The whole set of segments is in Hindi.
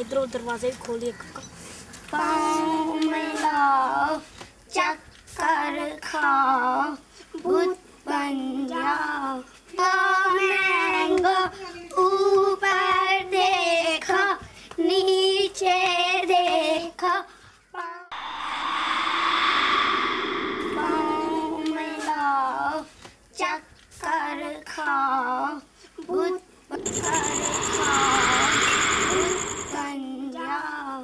इधरों दरवाजे खोलिए। पाँव मिलाओ, चक्कर खाओ, भूत बन जाओ। मैंगो ऊपर देखो, नीचे देखो। पाँव मिलाओ, चक्कर खाओ, भूत बन जाओ।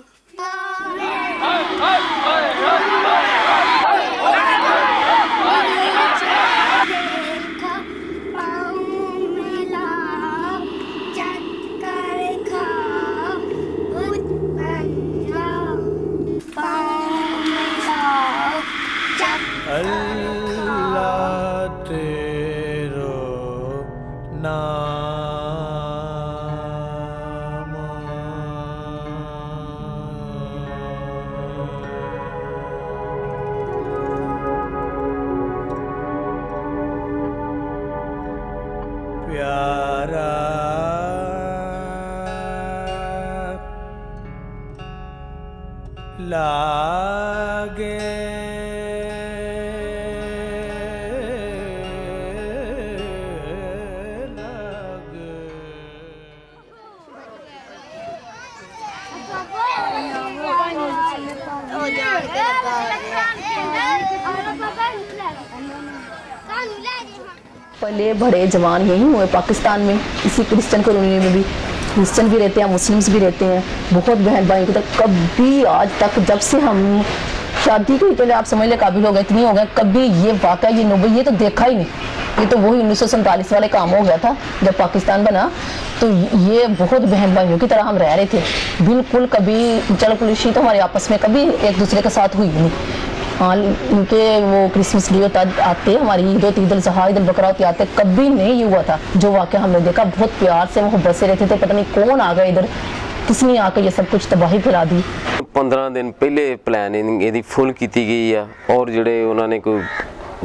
अल्लाह तेरो नाम प्यारा लागे पले बड़े जवान यही हुए पाकिस्तान में, इसी क्रिश्चियन कॉलोनी में भी क्रिश्चियन भी रहते हैं, मुस्लिम्स भी रहते हैं। बहुत बहन भाई तक कभी आज तक जब से हम शादी के पहले आप समझ ले काबिल हो गए, इतनी हो गए, कभी ये वाकई ये नोबे ये तो देखा ही नहीं। ये तो वही 1947 वाले काम हो गया था जब पाकिस्तान बना। तो ये बहुत बहन भाइयों की तरह हम रह रहे थे, बिल्कुल कभी जल कुलिशी तो हमारे आपस में कभी एक दूसरे के साथ हुई नहीं। हाँ, उनके वो क्रिसमस डे आते, हमारी ईद होती, ईद उल ज़ुहा, ईद उल बकरा होती आते, कभी नहीं ये हुआ था जो वाक़या हमने देखा। बहुत प्यार से मोहब्बत से रहते थे, पता नहीं कौन आ गया इधर, किसने आकर ये सब कुछ तबाही फैला दी। 15 दिन पहले प्लानिंग ਇਹਦੀ फुल की गई है और ਜਿਹੜੇ ਉਹਨਾਂ ਨੇ ਕੋਈ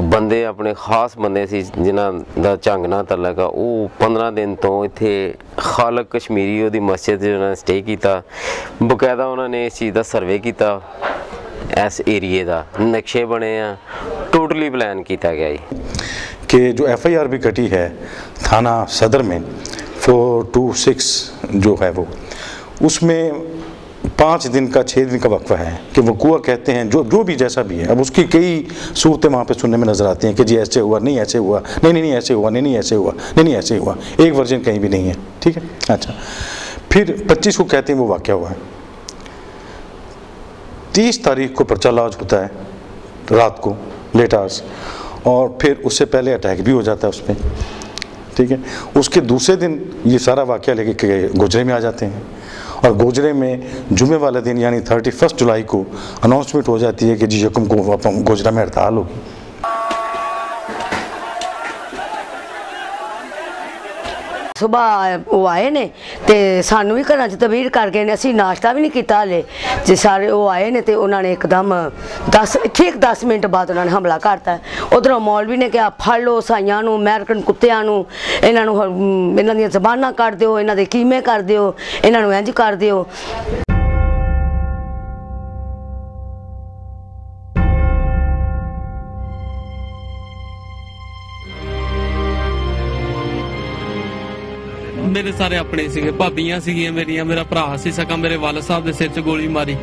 ਬੰਦੇ ਆਪਣੇ ਖਾਸ ਬੰਦੇ ਸੀ ਜਿਨ੍ਹਾਂ ਦਾ ਝੰਗ ਨਾਲ ਤਲਕ ਆ, ਉਹ 15 ਦਿਨ ਤੋਂ ਇੱਥੇ ਖਾਲਕ ਕਸ਼ਮੀਰੀ ਉਹਦੀ ਮਸਜਿਦ ਜਿਹਨਾਂ ਸਟੇ ਕੀਤਾ। ਬਕਾਇਦਾ ਉਹਨਾਂ ਨੇ ਇਸ ਚੀਜ਼ ਦਾ ਸਰਵੇ ਕੀਤਾ, इस एरिए का नक्शे बने हैं, टोटली प्लान किया गया है कि जो FIR भी कटी है थाना सदर में 426 जो है वो, उसमें 5 दिन का 6 दिन का वक्फा है कि वकूआ कहते हैं जो भी जैसा भी है। अब उसकी कई सूरतें वहाँ पे सुनने में नज़र आती हैं कि जी ऐसे हुआ, नहीं ऐसे हुआ, नहीं ऐसे हुआ, नहीं ऐसे हुआ, नहीं ऐसे हुआ, एक वर्जन कहीं भी नहीं है। ठीक है, अच्छा, फिर 25 को कहते हैं वो वाक़या हुआ है। 30 तारीख को पर्चा लॉन्च होता है रात को लेट आवर्स, और फिर उससे पहले अटैक भी हो जाता है उसमें। ठीक है, उसके दूसरे दिन ये सारा वाक़या लेके गोजरे में आ जाते हैं, और गोजरे में जुमे वाले दिन यानी 31 जुलाई को अनाउंसमेंट हो जाती है कि जी यकम को गोजरा में हड़ताल होगी। सुबह वो आए ने ते सानू भी घर तबीर कर गए ने, असी नाश्ता भी नहीं किया हाले जे सारे वो आए ने ते उन्होंने एकदम 10 मिनट बाद उन्होंने हमला करता। उधरों मौलवी ने कहा फड़ लो साइयां नू, अमेरिकन कुत्तियां नू, इन्हां दी ज़बानां कट दिओ, इन्हां दे कीमे कर दिओ, इन्हां नू इंज कर दिओ। मेरे सारे अपने सीगे, भाबियां सीगियां मेरियां, मेरा भरा सी सका, मेरे वाल साहब दे सिर च गोली मारी,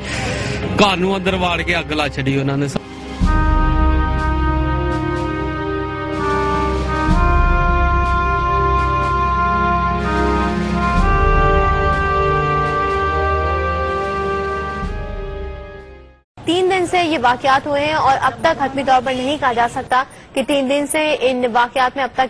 घर नूं अंदर वाड़ के अग ला छड़ी उन्होंने। से ये वाकयात हुए हैं और अब तक हतमी तौर पर नहीं कहा जा सकता कि 3 दिन से इन वाकयात में अब तक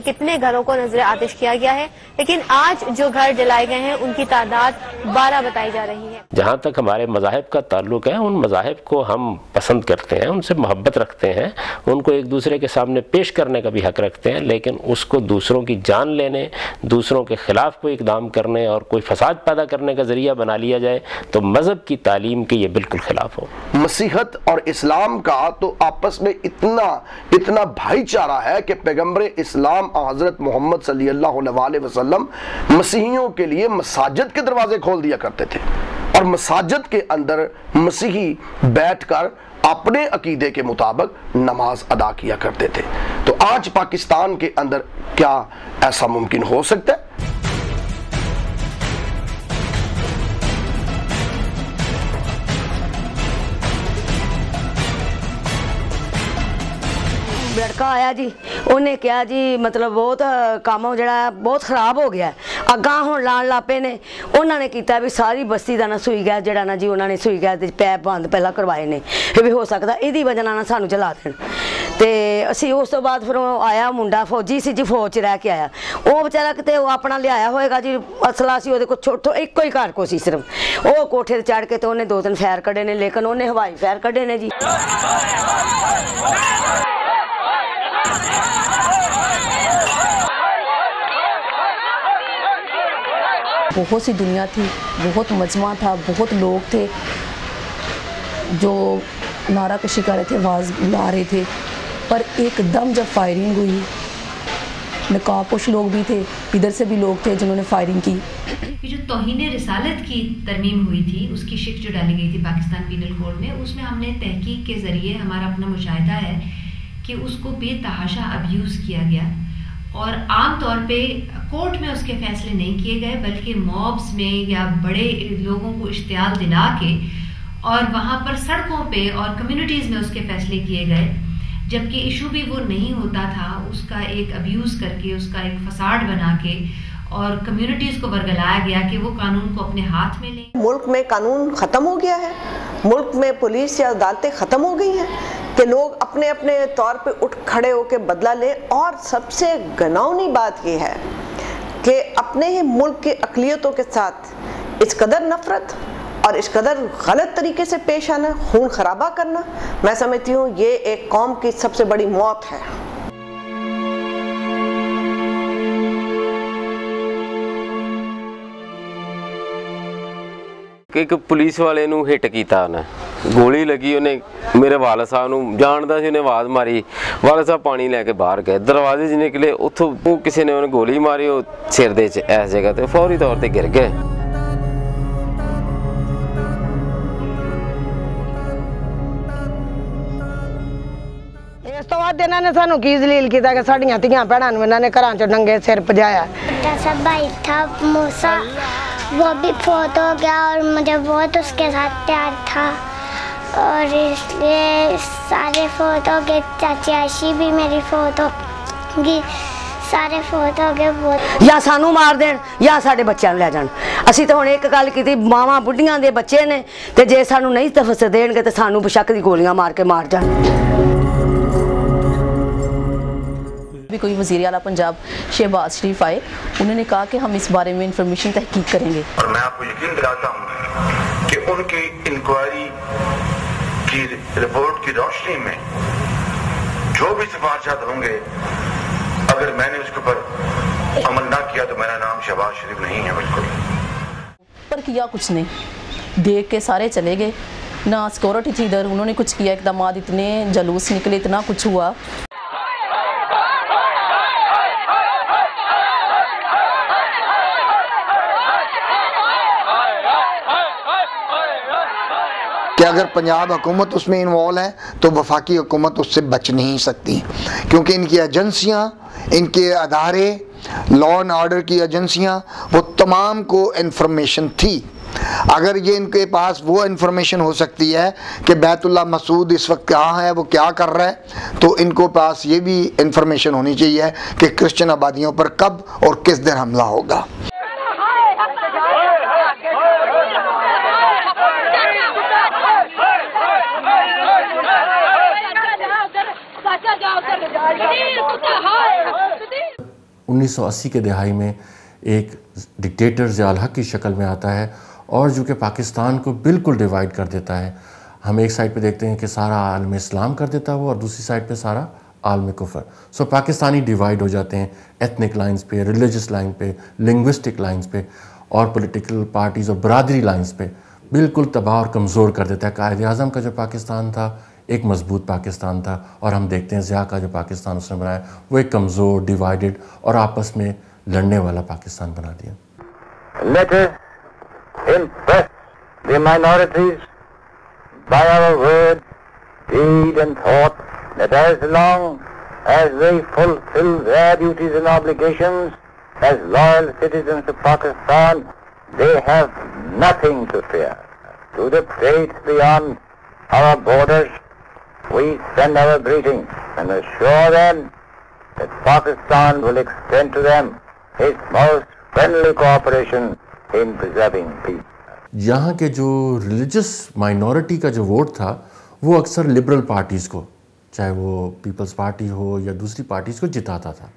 कितने घरों को नजर आतिश किया गया है, लेकिन आज जो घर जलाए गए हैं उनकी तादाद 12 बताई जा रही है। जहाँ तक हमारे मज़ाहिब का ताल्लुक है, उन मज़ाहिब को हम पसंद करते हैं, उनसे मोहब्बत रखते हैं, उनको एक दूसरे के सामने पेश करने का भी हक रखते हैं, लेकिन उसको दूसरों की जान लेने, दूसरों के ख़िलाफ़ कोई इक़दाम करने और कोई फसाद पैदा करने का ज़रिया बना लिया जाए तो मज़हब की तालीम के ये बिल्कुल ख़िलाफ़ हो। मसीहत और इस्लाम का तो आपस में इतना भाईचारा है कि पैगंबर इस्लाम हज़रत मोहम्मद सल्लल्लाहु अलैहि वसल्लम मसीहियों के लिए मसाजिद के दरवाजे खोल दिया करते थे और मसाजिद के अंदर मसीही बैठकर अपने अकीदे के मुताबिक नमाज अदा किया करते थे। तो आज पाकिस्तान के अंदर क्या ऐसा मुमकिन हो सकता है? लड़का आया जी, उन्हें कहा जी मतलब बहुत काम जड़ा बहुत खराब हो गया, अगा हुण लाण लापे ने। उन्होंने किया भी सारी बस्ती का ना सुई गैस जड़ा ना जी उन्होंने सुई गैस पैप बंद पहला करवाए ने, भी हो सकता इहदी वजह ना सानू चला देण। तो असी उस तो बाद फिर आया मुंडा फौजी सी जी, फौज च रह के आया, वो बेचारा किते अपना लियाया होएगा जी असला सी उहदे कोल छोटो एक ही घर को सी सिर्फ, वो कोठे ते चढ़ के तो उन्हें 2-3 फैर कढ़े ने, लेकिन उन्हें हवाई फैर कढ़े ने जी। बहुत सी दुनिया थी, बहुत मजमा था, बहुत लोग थे जो नारा कशी कर रहे थे, आवाज़ ला रहे थे, पर एकदम जब फायरिंग हुई, नकाबपोश लोग भी थे, इधर से भी लोग थे जिन्होंने फायरिंग की। जो तौहीन रिसालत की तरमीम हुई थी, उसकी शिक जो डाली गई थी पाकिस्तान पीनल कोड में, उसमें हमने तहकीक के ज़रिए हमारा अपना मुशाहिदा है कि उसको बेतहाशा अब्यूज़ किया गया और आम तौर पे कोर्ट में उसके फैसले नहीं किए गए, बल्कि मॉब्स में या बड़े लोगों को इश्तियाल दिला के और वहाँ पर सड़कों पे और कम्युनिटीज़ में उसके फैसले किए गए, जबकि इशू भी वो नहीं होता था। उसका एक अब्यूज़ करके, उसका एक फसाड बना के और कम्युनिटीज़ को बरगलाया गया कि वो कानून को अपने हाथ में लें। मुल्क में कानून ख़त्म हो गया है, मुल्क में पुलिस या अदालतें ख़त्म हो गई हैं कि लोग अपने अपने तौर पे उठ खड़े होकर बदला लें। और सबसे घिनौनी बात यह है कि अपने ही मुल्क की अक़लियतों के साथ इस कदर नफरत और इस कदर गलत तरीके से पेश आना, खून खराबा करना, मैं समझती हूँ ये एक कौम की सबसे बड़ी मौत है। एक पुलिस वाले नूं हिट किया, उन्हें गोली लगी, उन्हें मेरे वाल साहब नूं जानदा सी, उन्हें आवाज़ मारी, वाल साहब पानी लैके बाहर गए, दरवाजे च निकले, उत्थों किसी ने उन्हें गोली मारी, वो सिर दे इस जगह ते फौरी तौर पर गिर गए। इस तो बाद इन्होंने ने सानू की जलील किया कि साड़ियां धियां भैणां नूं इन्होंने घरां चों नंगे सिर भजाया। जैसा भाई था मूसा, वो भी फौत हो गया और मुझे बहुत उसके साथ प्यार था और इसलिए सारे फौत हो गए। चाची आयशी भी मेरी फौत होगी, सारे फौत हो गए। बहुत या सानू मार देन या साडे बच्चों ले जान। असी तो हुण एक गल कीती, मावां बुढ़ियां दे बच्चे ने ते जे सानू नहीं तफस देणगे ते सानू बेशक दी गोलियां मार के मार जान। भी कोई वज़ीर आला पंजाब शहबाज शरीफ आए, उन्होंने कहा कि हम इस बारे में इंफॉर्मेशन तहकीक करेंगे और मैं आपको यकीन दिलाता हूँ कि उनकी इंक्वायरी की रिपोर्ट की रोशनी में जो भी सिफारिशात होंगे, अगर मैंने उसके ऊपर अमल ना किया तो मेरा नाम शहबाज शरीफ नहीं है। बिल्कुल पर किया कुछ नहीं, देख के सारे चले गए, ना सिक्योरिटी थी इधर, उन्होंने कुछ किया, इकदाम इतने जलूस निकले, इतना कुछ हुआ। कि अगर पंजाब हुकूमत उसमें इन्वॉल्व है तो वफाकी हुकूमत उससे बच नहीं सकती, क्योंकि इनकी एजेंसियां, इनके अदारे, लॉ एंड ऑर्डर की एजेंसियां, वो तमाम को इन्फॉर्मेशन थी। अगर ये इनके पास वो इन्फॉर्मेशन हो सकती है कि बैतुल्लाह मसूद इस वक्त कहाँ है, वो क्या कर रहा है, तो इनको पास ये भी इन्फॉर्मेशन होनी चाहिए कि क्रिश्चियन आबादियों पर कब और किस दिन हमला होगा। उन्नीस 1980 के दहाई में एक डिक्टेटर ज़िया हक की शक्ल में आता है और जो कि पाकिस्तान को बिल्कुल डिवाइड कर देता है। हम एक साइड पे देखते हैं कि सारा आलम इस्लाम कर देता है वो, और दूसरी साइड पे सारा आलम कुफर। सो पाकिस्तानी डिवाइड हो जाते हैं एथनिक लाइंस पे, रिलीजियस लाइन पे, लिंग्विस्टिक लाइंस पे और पॉलिटिकल पार्टीज़ और बरादरी लाइंस पे। बिल्कुल तबाह और कमज़ोर कर देता है। कायद आज़म का जो पाकिस्तान था एक मजबूत पाकिस्तान था, और हम देखते हैं ज़िया का जो पाकिस्तान उसने बनाया वो एक कमज़ोर, डिवाइडेड और आपस में लड़ने वाला पाकिस्तान बना दिया। Let us impress the minorities by our word, deed and thought, that as long as they fulfill their duties and obligations as loyal citizens of Pakistan, they have nothing to fear. To the states beyond our borders, we send our greetings and assure them that Pakistan will extend to them its most friendly cooperation in preserving peace. यहाँ के जो रिलीजियस माइनॉरिटी का जो वोट था वो अक्सर लिबरल पार्टीज़ को, चाहे वो पीपल्स पार्टी हो या दूसरी पार्टीज़ को जिताता था।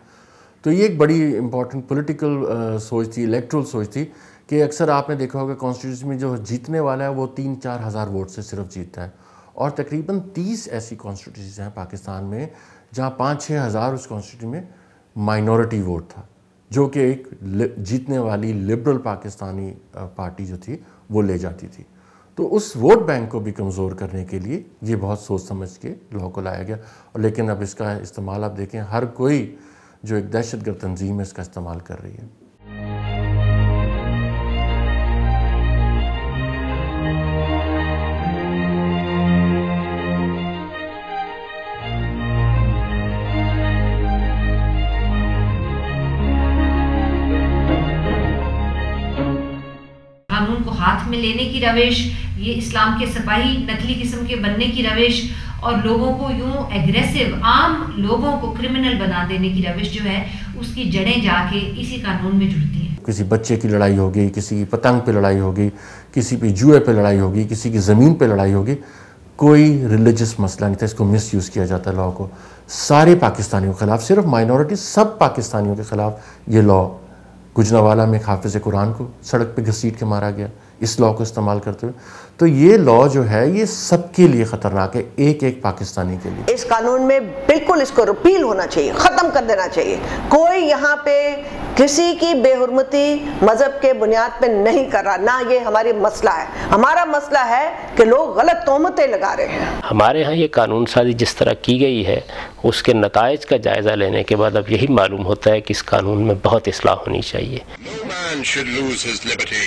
तो ये एक बड़ी इंपॉर्टेंट पॉलिटिकल सोच थी, इलेक्ट्रल सोच थी कि अक्सर आपने देखा होगा कॉन्स्टिट्यूशन में जो जीतने वाला है वो 3-4 हज़ार वोट से सिर्फ जीतता है, और तकरीबन 30 ऐसी कॉन्स्टिट्यूंसीज हैं पाकिस्तान में जहाँ 5-6 हज़ार उस कॉन्स्टिट्यूशन में माइनॉरिटी वोट था, जो कि एक जीतने वाली लिबरल पाकिस्तानी पार्टी जो थी वो ले जाती थी। तो उस वोट बैंक को भी कमज़ोर करने के लिए ये बहुत सोच समझ के लॉ को लाया गया। और लेकिन अब इसका इस्तेमाल आप देखें, हर कोई जो एक दहशतगर्द तंजीम है इसका इस्तेमाल कर रही है। कानून को हाथ में लेने की रविश, ये इस्लाम के सिपाही नकली किस्म के बनने की रविश, और लोगों को यूं एग्रेसिव, आम लोगों को क्रिमिनल बना देने की रविश जो है उसकी जड़ें जाके इसी कानून में जुड़ती हैं। किसी बच्चे की लड़ाई होगी, किसी की पतंग पे लड़ाई होगी, किसी पे जुए पे लड़ाई होगी, किसी की ज़मीन पे लड़ाई होगी, कोई रिलीजियस मसला नहीं था। इसको मिस यूज़ किया जाता है लॉ को सारे पाकिस्तानियों के ख़िलाफ़, सिर्फ माइनॉरिटी, सब पाकिस्तानियों के ख़िलाफ़ ये लॉ। गुजरावाला में हाफिज़ कुरान को सड़क पे घसीट के मारा गया इस लॉ को इस्तेमाल करते हुए। तो ये लॉ जो है ये सबके लिए ख़तरनाक है, एक एक पाकिस्तानी के लिए। इस कानून में बिल्कुल इसको रिपील होना चाहिए, ख़त्म कर देना चाहिए। कोई यहाँ पे किसी की बेहुरमती मज़हब के बुनियाद पे नहीं कर रहा, ना ये हमारी मसला है। हमारा मसला है कि लोग गलत तोहमतें लगा रहे हैं। हमारे यहाँ ये कानून साजी जिस तरह की गई है उसके नताइज का जायज़ा लेने के बाद अब यही मालूम होता है कि इस कानून में बहुत इस्लाह होनी चाहिए। No man should lose his liberty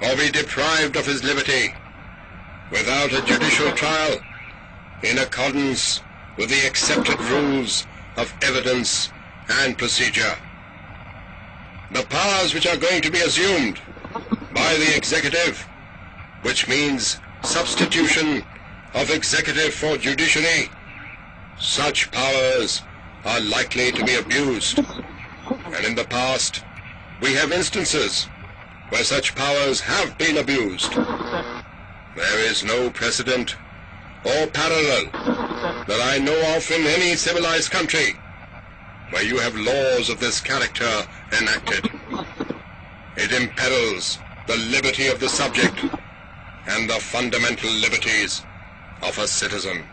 or be deprived of his liberty without a judicial trial in accordance with the accepted rules of evidence and procedure. The powers which are going to be assumed by the executive, which means substitution of executive for judiciary, such powers are likely to be abused. And in the past, we have instances where such powers have been abused. There is no precedent or parallel that I know of in any civilized country where you have laws of this character enacted. It imperils the liberty of the subject and the fundamental liberties of a citizen.